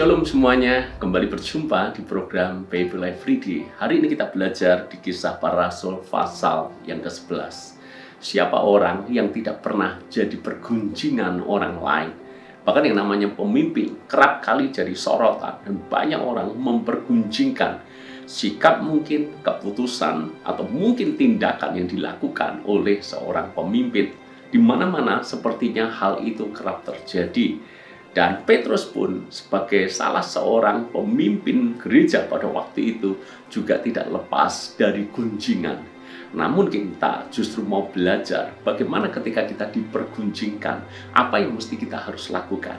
Shalom semuanya, kembali berjumpa di program Bible Life Friday. Hari ini kita belajar di Kisah Para Rasul pasal yang ke-11. Siapa orang yang tidak pernah jadi pergunjingan orang lain? Bahkan yang namanya pemimpin kerap kali jadi sorotan dan banyak orang mempergunjingkan sikap mungkin, keputusan, atau mungkin tindakan yang dilakukan oleh seorang pemimpin. Di mana-mana sepertinya hal itu kerap terjadi. Dan Petrus pun sebagai salah seorang pemimpin gereja pada waktu itu juga tidak lepas dari gunjingan. Namun kita justru mau belajar bagaimana ketika kita dipergunjingkan, apa yang mesti kita harus lakukan.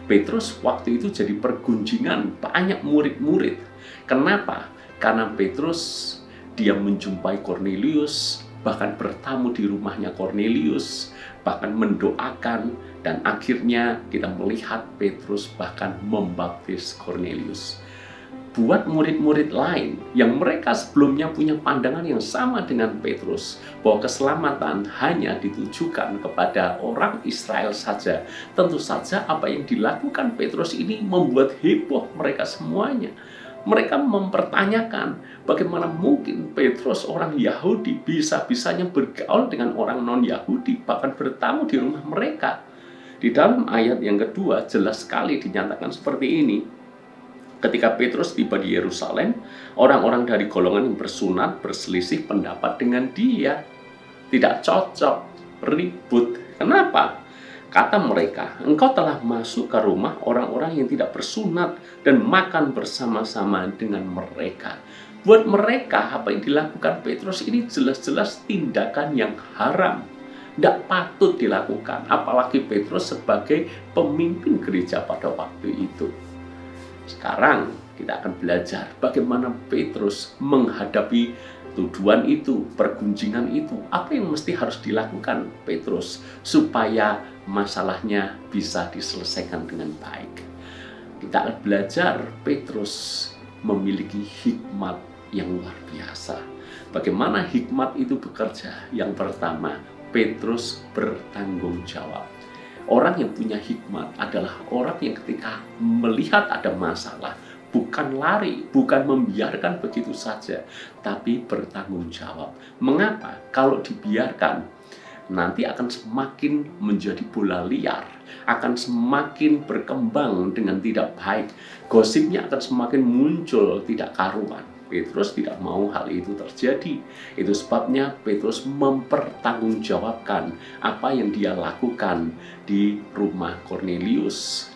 Petrus waktu itu jadi pergunjingan banyak murid-murid. Kenapa? Karena Petrus dia menjumpai Kornelius, bahkan bertamu di rumahnya Kornelius, bahkan mendoakan, dan akhirnya kita melihat Petrus bahkan membaptis Kornelius. Buat murid-murid lain yang mereka sebelumnya punya pandangan yang sama dengan Petrus, bahwa keselamatan hanya ditujukan kepada orang Israel saja, tentu saja apa yang dilakukan Petrus ini membuat heboh mereka semuanya. Mereka mempertanyakan bagaimana mungkin Petrus orang Yahudi bisa-bisanya bergaul dengan orang non-Yahudi, bahkan bertamu di rumah mereka. Di dalam ayat yang kedua jelas sekali dinyatakan seperti ini. Ketika Petrus tiba di Yerusalem, orang-orang dari golongan yang bersunat berselisih pendapat dengan dia. Tidak cocok, ribut. Kenapa? Kata mereka, engkau telah masuk ke rumah orang-orang yang tidak bersunat dan makan bersama-sama dengan mereka. Buat mereka, apa yang dilakukan Petrus ini jelas-jelas tindakan yang haram. Tidak patut dilakukan, apalagi Petrus sebagai pemimpin gereja pada waktu itu. Sekarang kita akan belajar bagaimana Petrus menghadapi tuduhan itu, pergunjingan itu. Apa yang mesti harus dilakukan Petrus supaya masalahnya bisa diselesaikan dengan baik. Kita akan belajar Petrus memiliki hikmat yang luar biasa. Bagaimana hikmat itu bekerja? Yang pertama, Petrus bertanggung jawab. Orang yang punya hikmat adalah orang yang ketika melihat ada masalah, bukan lari, bukan membiarkan begitu saja, tapi bertanggung jawab. Mengapa? Kalau dibiarkan, nanti akan semakin menjadi bola liar, akan semakin berkembang dengan tidak baik. Gosipnya akan semakin muncul tidak karuan. Petrus tidak mau hal itu terjadi. Itu sebabnya Petrus mempertanggungjawabkan apa yang dia lakukan di rumah Kornelius.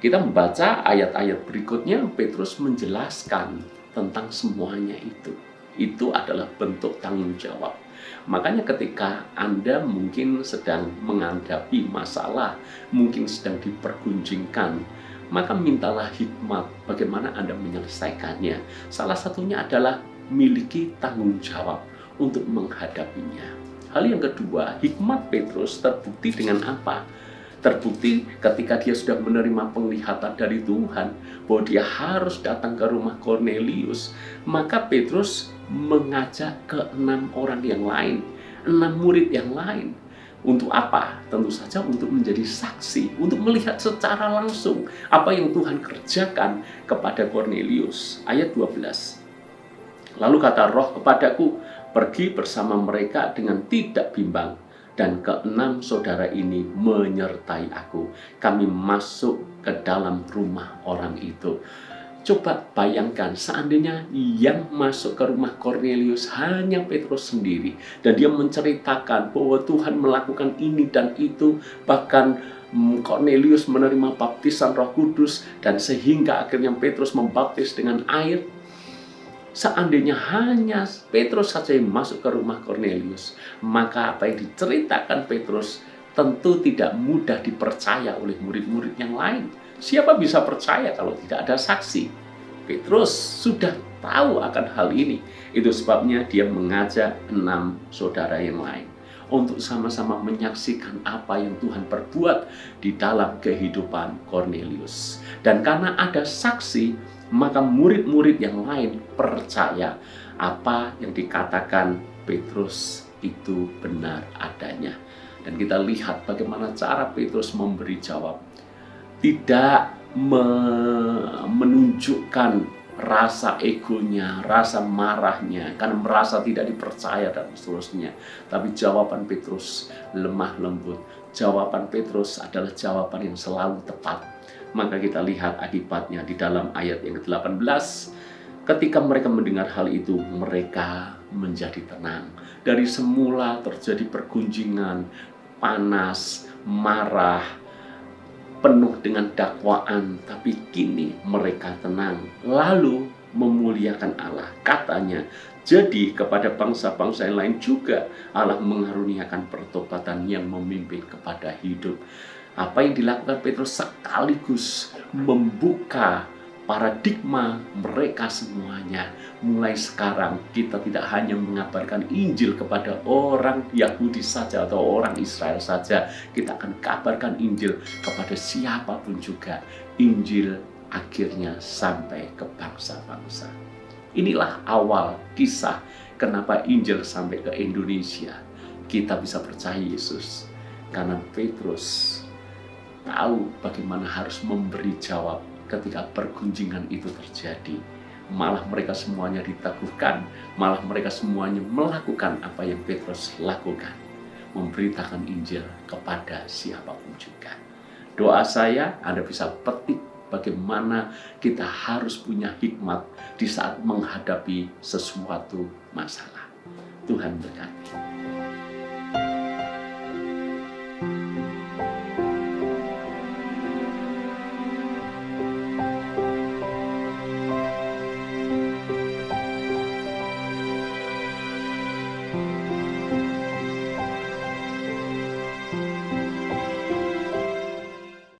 Kita membaca ayat-ayat berikutnya, Petrus menjelaskan tentang semuanya itu. Itu adalah bentuk tanggung jawab. Makanya ketika Anda mungkin sedang menghadapi masalah, mungkin sedang dipergunjingkan, maka mintalah hikmat bagaimana Anda menyelesaikannya. Salah satunya adalah miliki tanggung jawab untuk menghadapinya. Hal yang kedua, hikmat Petrus terbukti dengan apa? Terbukti ketika dia sudah menerima penglihatan dari Tuhan bahwa dia harus datang ke rumah Kornelius. Maka Petrus mengajak ke 6 orang yang lain, 6 murid yang lain. Untuk apa? Tentu saja untuk menjadi saksi, untuk melihat secara langsung apa yang Tuhan kerjakan kepada Kornelius. Ayat 12. Lalu kata Roh kepadaku, pergi bersama mereka dengan tidak bimbang. Dan ke-6 saudara ini menyertai aku. Kami masuk ke dalam rumah orang itu. Coba bayangkan seandainya yang masuk ke rumah Kornelius hanya Petrus sendiri. Dan dia menceritakan bahwa Tuhan melakukan ini dan itu. Bahkan Kornelius menerima baptisan Roh Kudus. Dan sehingga akhirnya Petrus membaptis dengan air. Seandainya hanya Petrus saja yang masuk ke rumah Kornelius, maka apa yang diceritakan Petrus tentu tidak mudah dipercaya oleh murid-murid yang lain. Siapa bisa percaya kalau tidak ada saksi? Petrus sudah tahu akan hal ini. Itu sebabnya dia mengajak 6 saudara yang lain untuk sama-sama menyaksikan apa yang Tuhan perbuat di dalam kehidupan Kornelius. Dan karena ada saksi, maka murid-murid yang lain percaya apa yang dikatakan Petrus itu benar adanya. Dan kita lihat bagaimana cara Petrus memberi jawab. Tidak menunjukkan rasa egonya, rasa marahnya, karena merasa tidak dipercaya dan seterusnya. Tapi jawaban Petrus lemah lembut. Jawaban Petrus adalah jawaban yang selalu tepat. Maka kita lihat akibatnya di dalam ayat yang ke-18. Ketika mereka mendengar hal itu, mereka menjadi tenang. Dari semula terjadi pergunjingan, panas, marah, penuh dengan dakwaan, tapi kini mereka tenang, lalu memuliakan Allah. Katanya, jadi kepada bangsa-bangsa yang lain juga Allah mengaruniakan pertobatan yang memimpin kepada hidup. Apa yang dilakukan Petrus sekaligus membuka paradigma mereka semuanya. Mulai sekarang kita tidak hanya mengabarkan Injil kepada orang Yahudi saja atau orang Israel saja. Kita akan kabarkan Injil kepada siapapun juga. Injil akhirnya sampai ke bangsa-bangsa. Inilah awal kisah kenapa Injil sampai ke Indonesia. Kita bisa percaya Yesus karena Petrus tahu bagaimana harus memberi jawab ketika pergunjingan itu terjadi. Malah mereka semuanya diteguhkan, malah mereka semuanya melakukan apa yang Petrus lakukan, memberitakan Injil kepada siapapun juga. Doa saya, Anda bisa petik bagaimana kita harus punya hikmat di saat menghadapi sesuatu masalah. Tuhan berkati.